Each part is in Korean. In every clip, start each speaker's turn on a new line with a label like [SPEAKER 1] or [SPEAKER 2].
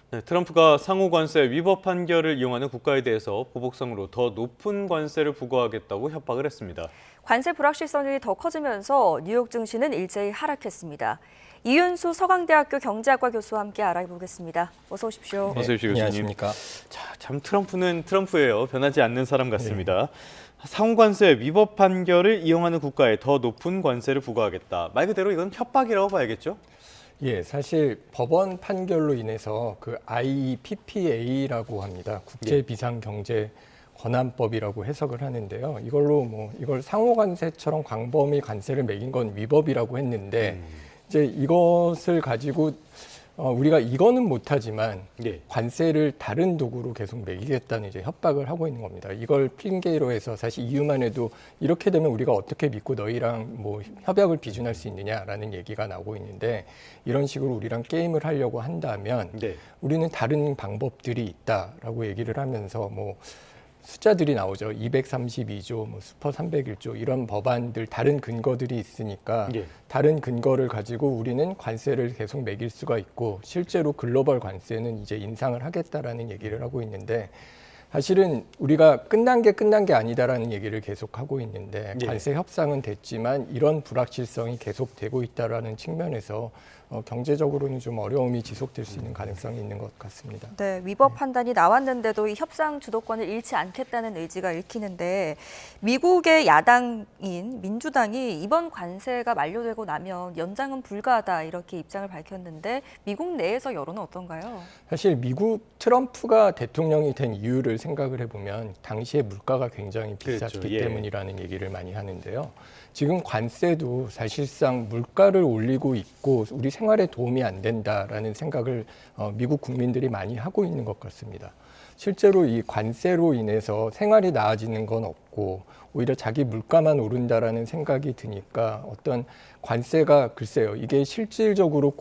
[SPEAKER 1] 네, 트럼프가 상호 관세 위법 판결을 이용하는 국가에 대해서 보복성으로 더 높은 관세를 부과하겠다고 협박을 했습니다.
[SPEAKER 2] 관세 불확실성이 더 커지면서 뉴욕 증시는 일제히 하락했습니다. 이윤수 서강대학교 경제학과 교수와 함께 알아보겠습니다. 어서 오십시오.
[SPEAKER 1] 어서 오십시오, 교수님.
[SPEAKER 3] 안녕하십니까.
[SPEAKER 1] 자, 참 트럼프는 트럼프예요. 변하지 않는 사람 같습니다. 상호 관세 위법 판결을 이용하는 국가에 더 높은 관세를 부과하겠다. 말 그대로 이건 협박이라고 봐야겠죠?
[SPEAKER 3] 예, 사실 법원 판결로 인해서 그 IEEPA라고 합니다. 국제비상경제권한법이라고 해석을 하는데요. 이걸 상호관세처럼 광범위 관세를 매긴 건 위법이라고 했는데 이제 이것을 가지고 우리가 이거는 못하지만 관세를 다른 도구로 계속 매기겠다는 이제 협박을 하고 있는 겁니다. 이걸 핑계로 해서 사실 이유만 해도 이렇게 되면 우리가 어떻게 믿고 너희랑 뭐 협약을 비준할 수 있느냐라는 얘기가 나오고 있는데 이런 식으로 우리랑 게임을 하려고 한다면 우리는 다른 방법들이 있다라고 얘기를 하면서 뭐 숫자들이 나오죠. 232조, 뭐 슈퍼 301조 이런 법안들 다른 근거들이 있으니까 다른 근거를 가지고 우리는 관세를 계속 매길 수가 있고 실제로 글로벌 관세는 이제 인상을 하겠다라는 얘기를 하고 있는데 사실은 우리가 끝난 게 아니다라는 얘기를 계속 하고 있는데 관세 협상은 됐지만 이런 불확실성이 계속되고 있다라는 측면에서 경제적으로는 좀 어려움이 지속될 수 있는 가능성이 있는 것 같습니다.
[SPEAKER 2] 네, 위법 판단이 나왔는데도 이 협상 주도권을 잃지 않겠다는 의지가 읽히는데 미국의 야당인 민주당이 이번 관세가 만료되고 나면 연장은 불가하다 이렇게 입장을 밝혔는데 미국 내에서 여론은 어떤가요?
[SPEAKER 3] 사실 미국 트럼프가 대통령이 된 이유를 생각을 해보면 당시에 물가가 굉장히 비쌌기 때문이라는 얘기를 많이 하는데요. 지금 관세도 사실상 물가를 올리고 있고 우리 생활에 도움이 안 된다라는 생각을 미국 국민들이 많이 하고 있는 것 같습니다. 실제로 이 관세로 인해서 생활이 나아지는 건 없고 오히려 자기 물가만 오른다라는 생각이 드니까 어떤 관세가 글쎄요 이게 실질적으로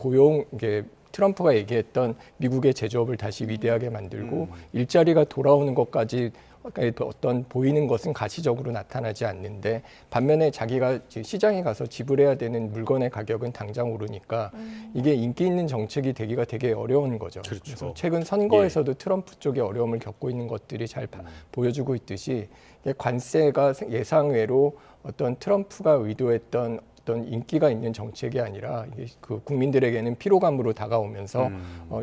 [SPEAKER 3] 이게 트럼프가 얘기했던 미국의 제조업을 다시 위대하게 만들고 일자리가 돌아오는 것까지 어떤 보이는 것은 가시적으로 나타나지 않는데 반면에 자기가 시장에 가서 지불해야 되는 물건의 가격은 당장 오르니까 이게 인기 있는 정책이 되기가 되게 어려운 거죠. 그래서 최근 선거에서도 트럼프 쪽에 어려움을 겪고 있는 것들이 잘 보여주고 있듯이 관세가 예상외로 어떤 트럼프가 의도했던 어떤 인기가 있는 정책이 아니라 이게 그 국민들에게는 피로감으로 다가오면서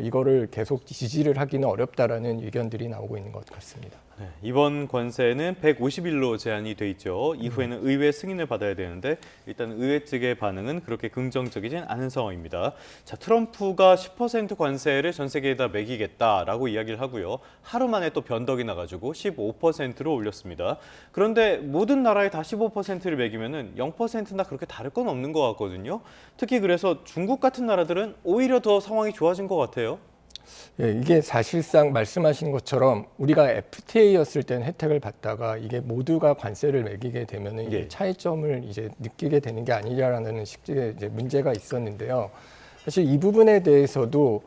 [SPEAKER 3] 이거를 계속 지지를 하기는 어렵다라는 의견들이 나오고 있는 것 같습니다.
[SPEAKER 1] 네, 이번 관세는 150일로 제한이 돼 있죠. 이후에는 의회 승인을 받아야 되는데 일단 의회 측의 반응은 그렇게 긍정적이진 않은 상황입니다. 자, 트럼프가 10% 관세를 전 세계에다 매기겠다라고 이야기를 하고요. 하루 만에 또 변덕이 나가지고 15%로 올렸습니다. 그런데 모든 나라에 다 15%를 매기면은 0%나 그렇게 다를 건 없는 것 같거든요. 특히 그래서 중국 같은 나라들은 오히려 더 상황이 좋아진 것 같아요.
[SPEAKER 3] 예, 이게 사실상 말씀하신 것처럼 우리가 FTA였을 때는 혜택을 받다가 이게 모두가 관세를 매기게 되면은 이게 차이점을 이제 느끼게 되는 게 아니냐라는 식의 이제 문제가 있었는데요. 사실 이 부분에 대해서도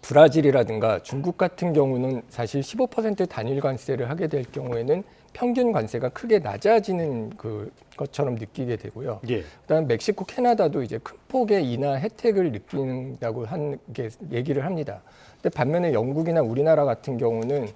[SPEAKER 3] 브라질이라든가 중국 같은 경우는 사실 15% 단일 관세를 하게 될 경우에는 평균 관세가 크게 낮아지는 것처럼 느끼게 되고요. 그다음 멕시코, 캐나다도 이제 큰 폭의 인하 혜택을 느낀다고 얘기를 합니다. 근데 반면에 영국이나 우리나라 같은 경우는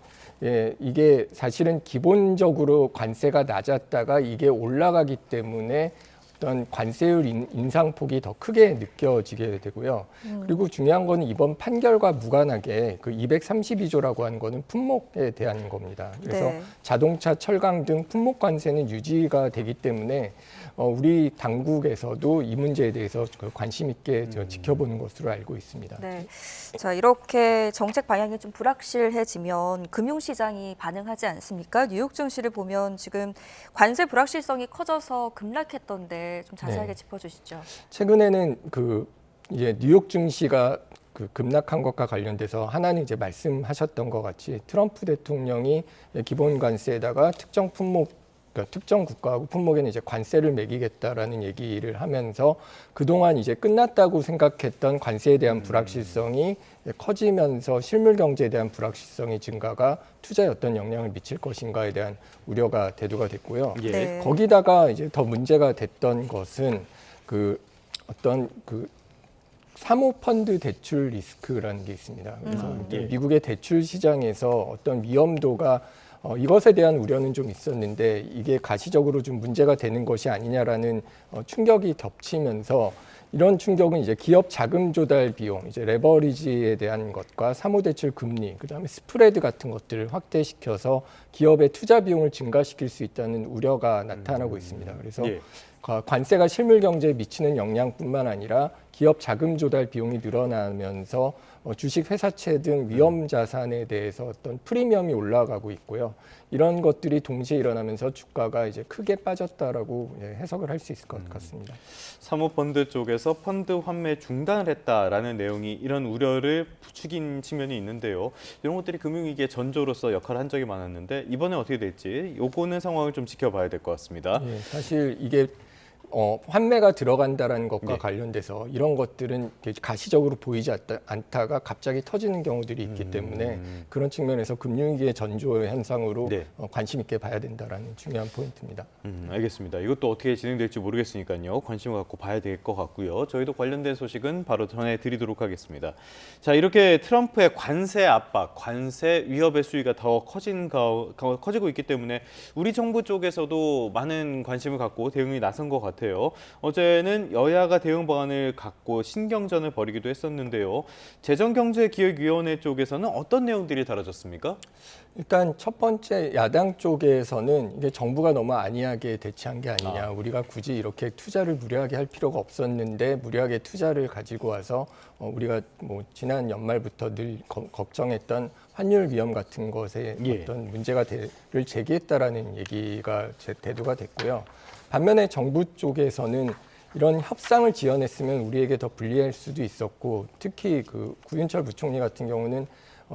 [SPEAKER 3] 이게 사실은 기본적으로 관세가 낮았다가 이게 올라가기 때문에 어떤 관세율 인상폭이 더 크게 느껴지게 되고요. 그리고 중요한 거는 이번 판결과 무관하게 그 232조라고 하는 거는 품목에 대한 겁니다. 그래서 자동차, 철강 등 품목 관세는 유지가 되기 때문에 우리 당국에서도 이 문제에 대해서 관심 있게 지켜보는 것으로 알고 있습니다.
[SPEAKER 2] 네. 자, 이렇게 정책 방향이 좀 불확실해지면 금융시장이 반응하지 않습니까? 뉴욕 증시를 보면 지금 관세 불확실성이 커져서 급락했던데 좀 자세하게 짚어주시죠.
[SPEAKER 3] 최근에는 이제 뉴욕 증시가 급락한 것과 관련돼서 하나는 이제 말씀하셨던 것 같이 트럼프 대통령이 기본 관세에다가 특정 품목 그러니까 특정 국가하고 품목에는 이제 관세를 매기겠다라는 얘기를 하면서 그동안 이제 끝났다고 생각했던 관세에 대한 불확실성이 커지면서 실물 경제에 대한 불확실성이 증가가 투자에 어떤 영향을 미칠 것인가에 대한 우려가 대두가 됐고요. 거기다가 이제 더 문제가 됐던 것은 어떤 사모펀드 대출 리스크라는 게 있습니다. 그래서
[SPEAKER 1] 예.
[SPEAKER 3] 미국의 대출 시장에서 어떤 위험도가 이것에 대한 우려는 좀 있었는데 이게 가시적으로 좀 문제가 되는 것이 아니냐라는 충격이 겹치면서 이런 충격은 이제 기업 자금 조달 비용, 이제 레버리지에 대한 것과 사모대출 금리, 그다음에 스프레드 같은 것들을 확대시켜서 기업의 투자 비용을 증가시킬 수 있다는 우려가 나타나고 있습니다. 그래서
[SPEAKER 1] 예.
[SPEAKER 3] 관세가 실물 경제에 미치는 영향뿐만 아니라 기업 자금 조달 비용이 늘어나면서 주식 회사채 등 위험 자산에 대해서 어떤 프리미엄이 올라가고 있고요. 이런 것들이 동시에 일어나면서 주가가 이제 크게 빠졌다라고 해석을 할 수 있을 것 같습니다.
[SPEAKER 1] 사모펀드 쪽에서 펀드 환매 중단을 했다라는 내용이 이런 우려를 부추긴 측면이 있는데요. 이런 것들이 금융위기의 전조로서 역할을 한 적이 많았는데 이번에 어떻게 될지 요거는 상황을 좀 지켜봐야 될 것 같습니다.
[SPEAKER 3] 예, 사실 이게 환매가 들어간다라는 것과
[SPEAKER 1] 네.
[SPEAKER 3] 관련돼서 이런 것들은 가시적으로 보이지 않다가 갑자기 터지는 경우들이 있기 때문에 그런 측면에서 금융위기의 전조 현상으로
[SPEAKER 1] 네.
[SPEAKER 3] 관심 있게 봐야 된다라는 중요한 포인트입니다.
[SPEAKER 1] 알겠습니다. 이것도 어떻게 진행될지 모르겠으니까요. 관심을 갖고 봐야 될 것 같고요. 저희도 관련된 소식은 바로 전해드리도록 하겠습니다. 자, 이렇게 트럼프의 관세 압박, 관세 위협의 수위가 더 커지고 있기 때문에 우리 정부 쪽에서도 많은 관심을 갖고 대응이 나선 것 같아요. 어제는 여야가 대응 방안을 갖고 신경전을 벌이기도 했었는데요. 재정경제기획위원회 쪽에서는 어떤 내용들이 다뤄졌습니까?
[SPEAKER 3] 일단 첫 번째 야당 쪽에서는 이게 정부가 너무 안이하게 대치한 게 아니냐. 우리가 굳이 이렇게 투자를 무리하게 할 필요가 없었는데 무리하게 투자를 가지고 와서 우리가 뭐 지난 연말부터 늘 걱정했던 환율 위험 같은 것에
[SPEAKER 1] 예.
[SPEAKER 3] 어떤 문제를 제기했다라는 얘기가 대두가 됐고요. 반면에 정부 쪽에서는 이런 협상을 지연했으면 우리에게 더 불리할 수도 있었고 특히 그 구윤철 부총리 같은 경우는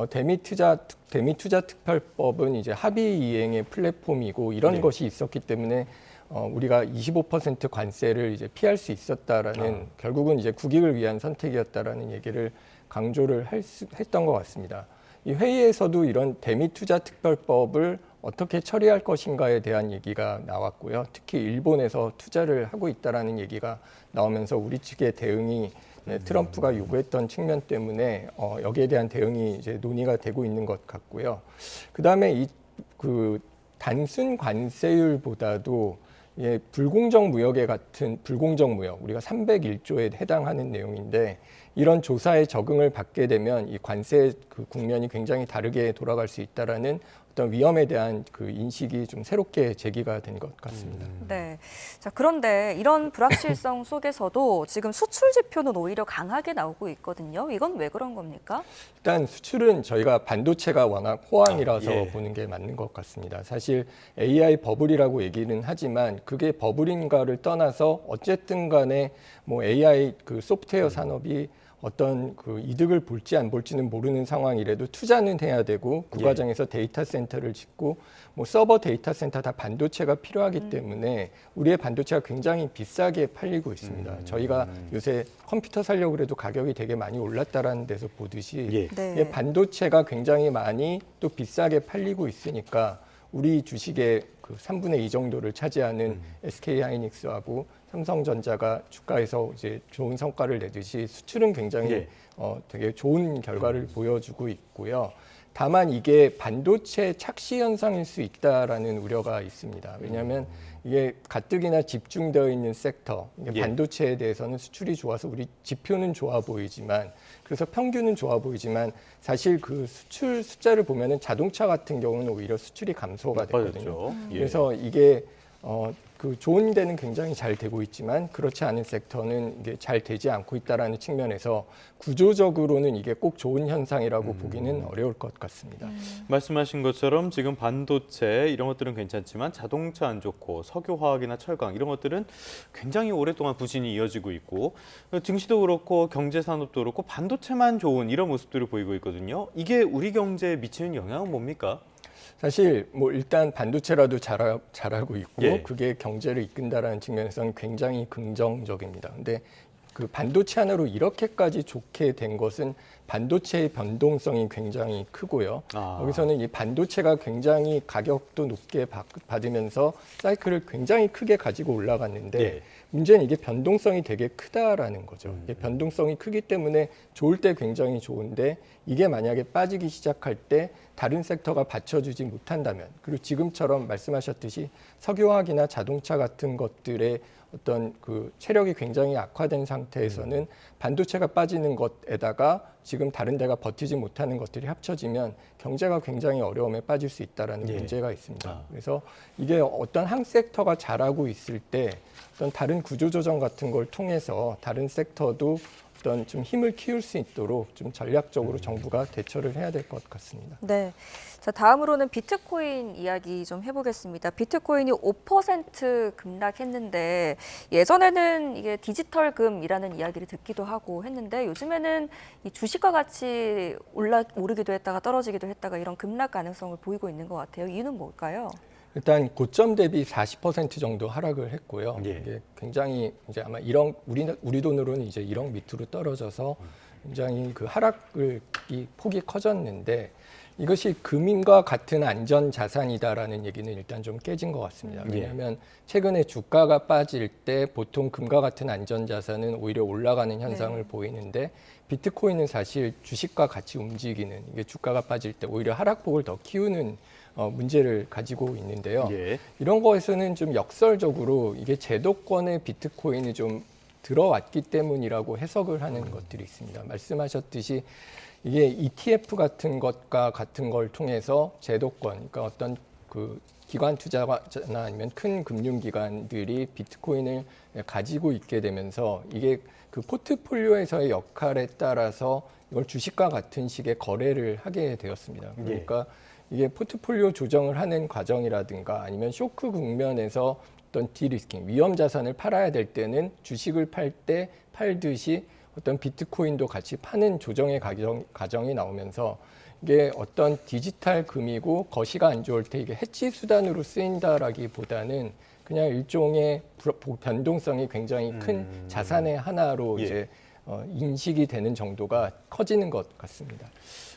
[SPEAKER 3] 대미투자 특별법은 이제 합의 이행의 플랫폼이고 이런
[SPEAKER 1] 네.
[SPEAKER 3] 것이 있었기 때문에 우리가 25% 관세를 이제 피할 수 있었다라는 결국은 이제 국익을 위한 선택이었다라는 얘기를 강조를 했던 것 같습니다. 이 회의에서도 이런 대미투자 특별법을 어떻게 처리할 것인가에 대한 얘기가 나왔고요. 특히 일본에서 투자를 하고 있다라는 얘기가 나오면서 우리 측의 대응이 트럼프가 요구했던 측면 때문에 여기에 대한 대응이 이제 논의가 되고 있는 것 같고요. 그다음에 그 단순 관세율보다도 불공정 무역에 같은 불공정 무역, 우리가 301조에 해당하는 내용인데 이런 조사에 적응을 받게 되면 이 관세 그 국면이 굉장히 다르게 돌아갈 수 있다라는 어떤 위험에 대한 그 인식이 좀 새롭게 제기가 된 것 같습니다.
[SPEAKER 2] 네. 자, 그런데 이런 불확실성 속에서도 지금 수출 지표는 오히려 강하게 나오고 있거든요. 이건 왜 그런 겁니까?
[SPEAKER 3] 일단 수출은 저희가 반도체가 워낙 호황이라서
[SPEAKER 1] 예.
[SPEAKER 3] 보는 게 맞는 것 같습니다. 사실 AI 버블이라고 얘기는 하지만 그게 버블인가를 떠나서 어쨌든 간에 뭐 AI 그 소프트웨어 산업이 어떤 그 이득을 볼지 안 볼지는 모르는 상황이라도 투자는 해야 되고 그
[SPEAKER 1] 예.
[SPEAKER 3] 과정에서 데이터 센터를 짓고 뭐 서버 데이터 센터 다 반도체가 필요하기 때문에 우리의 반도체가 굉장히 비싸게 팔리고 있습니다. 저희가 요새 컴퓨터 사려고 그래도 가격이 되게 많이 올랐다라는 데서 보듯이
[SPEAKER 1] 예.
[SPEAKER 2] 네.
[SPEAKER 3] 반도체가 굉장히 많이 또 비싸게 팔리고 있으니까 우리 주식의 그 3분의 2 정도를 차지하는 SK하이닉스하고 삼성전자가 주가에서 이제 좋은 성과를 내듯이 수출은 굉장히
[SPEAKER 1] 예.
[SPEAKER 3] 되게 좋은 결과를 보여주고 있고요. 다만 이게 반도체 착시 현상일 수 있다라는 우려가 있습니다. 왜냐하면 이게 가뜩이나 집중되어 있는 섹터,
[SPEAKER 1] 예.
[SPEAKER 3] 반도체에 대해서는 수출이 좋아서 우리 지표는 좋아 보이지만 그래서 평균은 좋아 보이지만 사실 그 수출 숫자를 보면은 자동차 같은 경우는 오히려 수출이 감소가 됐거든요.
[SPEAKER 1] 나빠졌죠. 예.
[SPEAKER 3] 그래서 이게 그 좋은 데는 굉장히 잘 되고 있지만 그렇지 않은 섹터는 이게 잘 되지 않고 있다라는 측면에서 구조적으로는 이게 꼭 좋은 현상이라고 보기는 어려울 것 같습니다.
[SPEAKER 1] 말씀하신 것처럼 지금 반도체 이런 것들은 괜찮지만 자동차 안 좋고 석유화학이나 철강 이런 것들은 굉장히 오랫동안 부진이 이어지고 있고 증시도 그렇고 경제산업도 그렇고 반도체만 좋은 이런 모습들을 보이고 있거든요. 이게 우리 경제에 미치는 영향은 뭡니까?
[SPEAKER 3] 사실 뭐 일단 반도체라도 잘하고 있고
[SPEAKER 1] 예.
[SPEAKER 3] 그게 경제를 이끈다라는 측면에서는 굉장히 긍정적입니다. 근데 그 반도체 하나로 이렇게까지 좋게 된 것은 반도체의 변동성이 굉장히 크고요.
[SPEAKER 1] 아.
[SPEAKER 3] 여기서는 이 반도체가 굉장히 가격도 높게 받으면서 사이클을 굉장히 크게 가지고 올라갔는데
[SPEAKER 1] 예.
[SPEAKER 3] 문제는 이게 변동성이 되게 크다라는 거죠. 이게 변동성이 크기 때문에 좋을 때 굉장히 좋은데 이게 만약에 빠지기 시작할 때 다른 섹터가 받쳐주지 못한다면, 그리고 지금처럼 말씀하셨듯이 석유화학이나 자동차 같은 것들의 어떤 그 체력이 굉장히 악화된 상태에서는 반도체가 빠지는 것에다가 지금 다른 데가 버티지 못하는 것들이 합쳐지면 경제가 굉장히 어려움에 빠질 수 있다는
[SPEAKER 1] 예.
[SPEAKER 3] 문제가 있습니다.
[SPEAKER 1] 아.
[SPEAKER 3] 그래서 이게 어떤 한 섹터가 잘하고 있을 때 어떤 다른 구조조정 같은 걸 통해서 다른 섹터도 어떤 좀 힘을 키울 수 있도록 좀 전략적으로 정부가 대처를 해야 될 것 같습니다.
[SPEAKER 2] 네. 자, 다음으로는 비트코인 이야기 좀 해보겠습니다. 비트코인이 5% 급락했는데 예전에는 이게 디지털금이라는 이야기를 듣기도 하고 했는데 요즘에는 이 주식과 같이 오르기도 했다가 떨어지기도 했다가 이런 급락 가능성을 보이고 있는 것 같아요. 이유는 뭘까요?
[SPEAKER 3] 일단 고점 대비 40% 정도 하락을 했고요.
[SPEAKER 1] 예.
[SPEAKER 3] 이게 굉장히 이제 아마 1억 우리 돈으로는 이제 1억 밑으로 떨어져서 굉장히 그 하락을 이 폭이 커졌는데 이것이 금인과 같은 안전 자산이다라는 얘기는 일단 좀 깨진 것 같습니다. 왜냐하면 최근에 주가가 빠질 때 보통 금과 같은 안전 자산은 오히려 올라가는 현상을 보이는데 비트코인은 사실 주식과 같이 움직이는, 이게 주가가 빠질 때 오히려 하락폭을 더 키우는 문제를 가지고 있는데요.
[SPEAKER 1] 예.
[SPEAKER 3] 이런 거에서는 좀 역설적으로 이게 제도권에 비트코인이 좀 들어왔기 때문이라고 해석을 하는 것들이 있습니다. 말씀하셨듯이 이게 ETF 같은 것과 같은 걸 통해서 제도권, 그러니까 어떤 그 기관 투자나 아니면 큰 금융기관들이 비트코인을 가지고 있게 되면서 이게 그 포트폴리오에서의 역할에 따라서 이걸 주식과 같은 식의 거래를 하게 되었습니다. 그러니까 이게 포트폴리오 조정을 하는 과정이라든가 아니면 쇼크 국면에서 어떤 디리스킹, 위험 자산을 팔아야 될 때는 주식을 팔 때 팔듯이 어떤 비트코인도 같이 파는 조정의 과정이 나오면서 이게 어떤 디지털 금이고 거시가 안 좋을 때 이게 해치 수단으로 쓰인다라기보다는 그냥 일종의 변동성이 굉장히 큰 자산의 하나로 이제 인식이 되는 정도가 커지는 것 같습니다.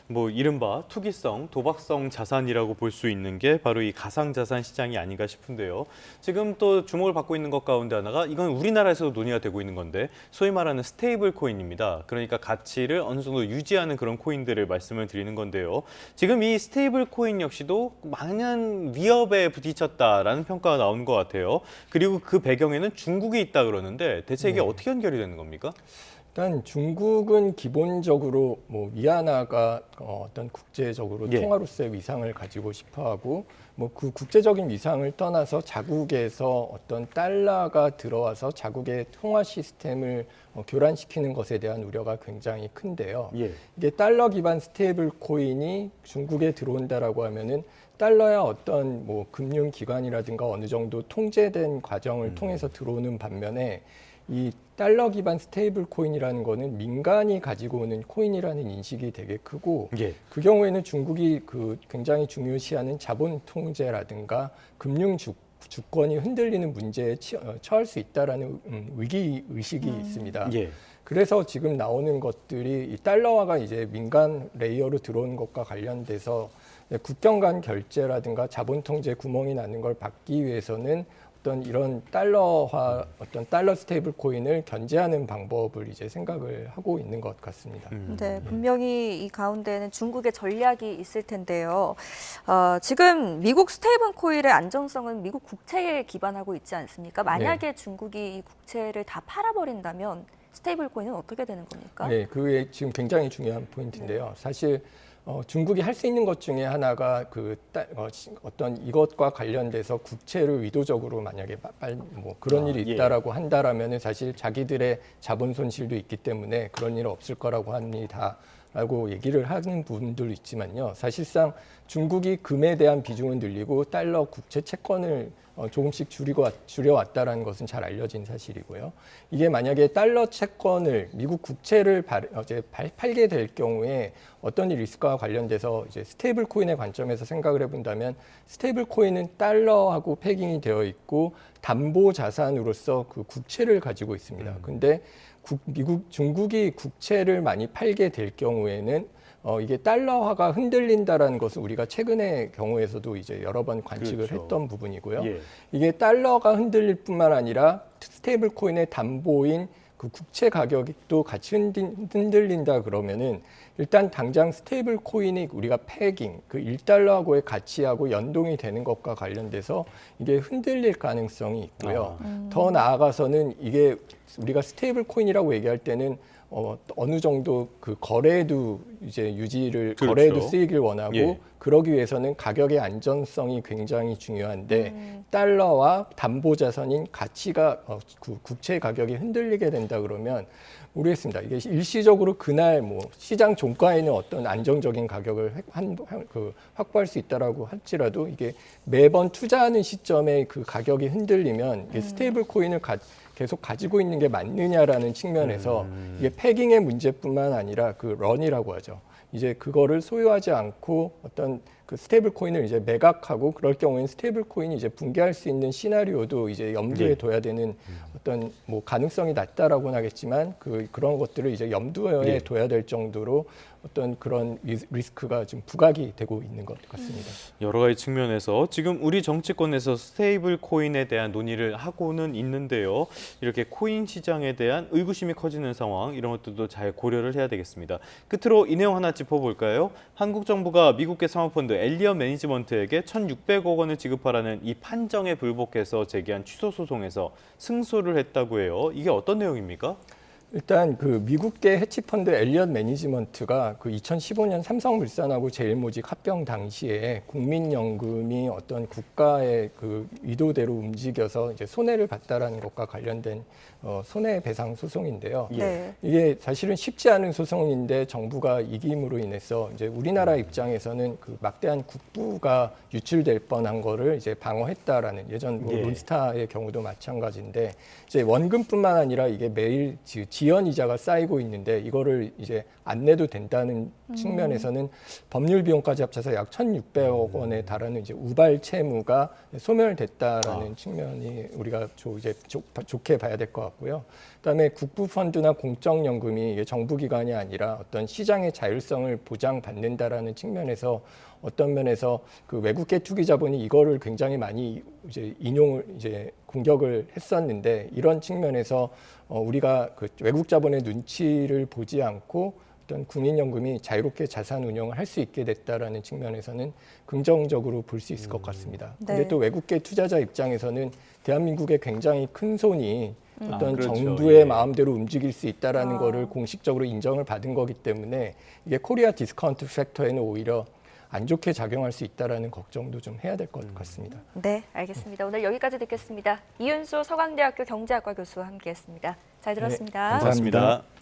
[SPEAKER 1] 뭐 이른바 투기성, 도박성 자산이라고 볼 수 있는 게 바로 이 가상자산 시장이 아닌가 싶은데요. 지금 또 주목을 받고 있는 것 가운데 하나가 이건 우리나라에서도 논의가 되고 있는 건데 소위 말하는 스테이블 코인입니다. 그러니까 가치를 어느 정도 유지하는 그런 코인들을 말씀을 드리는 건데요. 지금 이 스테이블 코인 역시도 많은 위협에 부딪혔다라는 평가가 나오는 것 같아요. 그리고 그 배경에는 중국이 있다 그러는데 대체 이게 어떻게 연결이 되는 겁니까?
[SPEAKER 3] 일단 중국은 기본적으로 뭐 위안화가 어떤 국제적으로 통화로서의 위상을 가지고 싶어하고 뭐 그 국제적인 위상을 떠나서 자국에서 어떤 달러가 들어와서 자국의 통화 시스템을 교란시키는 것에 대한 우려가 굉장히 큰데요. 이게 달러 기반 스테이블 코인이 중국에 들어온다라고 하면은 달러야 어떤 뭐 금융 기관이라든가 어느 정도 통제된 과정을 통해서 들어오는 반면에 이 달러 기반 스테이블 코인이라는 거는 민간이 가지고 오는 코인이라는 인식이 되게 크고 그 경우에는 중국이 그 굉장히 중요시하는 자본 통제라든가 금융 주권이 흔들리는 문제에 처할 수 있다라는 위기 의식이 있습니다. 그래서 지금 나오는 것들이 이 달러화가 이제 민간 레이어로 들어오는 것과 관련돼서 국경 간 결제라든가 자본 통제 구멍이 나는 걸 막기 위해서는 어떤 이런 달러화, 어떤 달러 스테이블 코인을 견제하는 방법을 이제 생각을 하고 있는 것 같습니다.
[SPEAKER 2] 네, 분명히 이 가운데는 중국의 전략이 있을 텐데요. 지금 미국 스테이블 코인의 안정성은 미국 국채에 기반하고 있지 않습니까? 만약에 중국이 이 국채를 다 팔아버린다면 스테이블 코인은 어떻게 되는 겁니까?
[SPEAKER 3] 네, 그게 지금 굉장히 중요한 포인트인데요. 사실 중국이 할 수 있는 것 중에 하나가 어떤 이것과 관련돼서 국채를 의도적으로 만약에 뭐 그런 일이 있다라고 한다라면은 사실 자기들의 자본 손실도 있기 때문에 그런 일은 없을 거라고 합니다. 라고 얘기를 하는 분들도 있지만요. 사실상 중국이 금에 대한 비중은 늘리고 달러 국채 채권을 조금씩 줄여왔다라는 것은 잘 알려진 사실이고요. 이게 만약에 달러 채권을 미국 국채를 팔게 될 경우에 어떤 리스크와 관련돼서 이제 스테이블 코인의 관점에서 생각을 해본다면 스테이블 코인은 달러하고 패깅이 되어 있고 담보 자산으로서 그 국채를 가지고 있습니다. 근데 중국이 국채를 많이 팔게 될 경우에는 이게 달러화가 흔들린다라는 것을 우리가 최근의 경우에서도 이제 여러 번 관측을
[SPEAKER 1] 그렇죠.
[SPEAKER 3] 했던 부분이고요.
[SPEAKER 1] 예.
[SPEAKER 3] 이게 달러가 흔들릴 뿐만 아니라 스테이블 코인의 담보인 그 국채 가격도 같이 흔들린다 그러면은 일단 당장 스테이블 코인이 우리가 패깅, 그 1달러하고의 가치하고 연동이 되는 것과 관련돼서 이게 흔들릴 가능성이 있고요. 더 나아가서는 이게 우리가 스테이블 코인이라고 얘기할 때는 어느 정도 그 거래도 이제 유지를
[SPEAKER 1] 그렇죠.
[SPEAKER 3] 거래도 쓰이길 원하고
[SPEAKER 1] 예.
[SPEAKER 3] 그러기 위해서는 가격의 안전성이 굉장히 중요한데 달러와 담보 자산인 가치가 그 국채 가격이 흔들리게 된다 그러면 모르겠습니다. 이게 일시적으로 그날 뭐 시장 종가에는 어떤 안정적인 가격을 확보할 수 있다라고 할지라도 이게 매번 투자하는 시점에 그 가격이 흔들리면 이게 스테이블 코인을 계속 가지고 있는 게 맞느냐라는 측면에서 이게 패깅의 문제뿐만 아니라 그 런이라고 하죠. 이제 그거를 소유하지 않고 어떤 그 스테이블 코인을 이제 매각하고 그럴 경우에는 스테이블 코인이 이제 붕괴할 수 있는 시나리오도 이제 염두에
[SPEAKER 1] 예.
[SPEAKER 3] 둬야 되는 어떤 뭐 가능성이 낮다라고는 하겠지만 그런 것들을 이제 염두에
[SPEAKER 1] 예.
[SPEAKER 3] 둬야 될 정도로 어떤 그런 리스크가 좀 부각이 되고 있는 것 같습니다.
[SPEAKER 1] 여러 가지 측면에서 지금 우리 정치권에서 스테이블 코인에 대한 논의를 하고는 있는데요. 이렇게 코인 시장에 대한 의구심이 커지는 상황 이런 것들도 잘 고려를 해야 되겠습니다. 끝으로 이 내용 하나 짚어볼까요? 한국 정부가 미국계 사모펀드 엘리엇 매니지먼트에게 1,600억 원을 지급하라는 이 판정에 불복해서 제기한 취소 소송에서 승소를 했다고 해요. 이게 어떤 내용입니까?
[SPEAKER 3] 일단 그 미국계 해치펀드 엘리엇 매니지먼트가 그 2015년 삼성물산하고 제일모직 합병 당시에 국민연금이 어떤 국가의 그 의도대로 움직여서 이제 손해를 봤다라는 것과 관련된 손해배상 소송인데요.
[SPEAKER 2] 네.
[SPEAKER 3] 이게 사실은 쉽지 않은 소송인데 정부가 이김으로 인해서 이제 우리나라 입장에서는 그 막대한 국부가 유출될 뻔한 거를 이제 방어했다라는 예전 뭐
[SPEAKER 1] 예.
[SPEAKER 3] 론스타의 경우도 마찬가지인데 이제 원금뿐만 아니라 이게 매일 지연 이자가 쌓이고 있는데 이거를 이제 안 내도 된다는 측면에서는 법률 비용까지 합쳐서 약 1,600억 원에 달하는 이제 우발 채무가 소멸됐다라는 측면이 우리가 이제 좋게 봐야 될 것 같고요. 그다음에 국부 펀드나 공적연금이 이게 정부 기관이 아니라 어떤 시장의 자율성을 보장받는다라는 측면에서 어떤 면에서 그 외국계 투기 자본이 이거를 굉장히 많이 이제 공격을 했었는데 이런 측면에서 우리가 그 외국 자본의 눈치를 보지 않고 어떤 국민연금이 자유롭게 자산 운영을 할 수 있게 됐다라는 측면에서는 긍정적으로 볼 수 있을 것 같습니다.
[SPEAKER 2] 네.
[SPEAKER 3] 근데 또 외국계 투자자 입장에서는 대한민국의 굉장히 큰 손이 어떤
[SPEAKER 1] 그렇죠.
[SPEAKER 3] 정부의
[SPEAKER 1] 예.
[SPEAKER 3] 마음대로 움직일 수 있다라는 거를 공식적으로 인정을 받은 거기 때문에 이게 코리아 디스카운트 팩터에는 오히려 안 좋게 작용할 수 있다라는 걱정도 좀 해야 될 것 같습니다.
[SPEAKER 2] 네, 알겠습니다. 오늘 여기까지 듣겠습니다. 이윤수 서강대학교 경제학과 교수와 함께했습니다. 잘 들었습니다.
[SPEAKER 3] 네, 감사합니다.
[SPEAKER 1] 고맙습니다.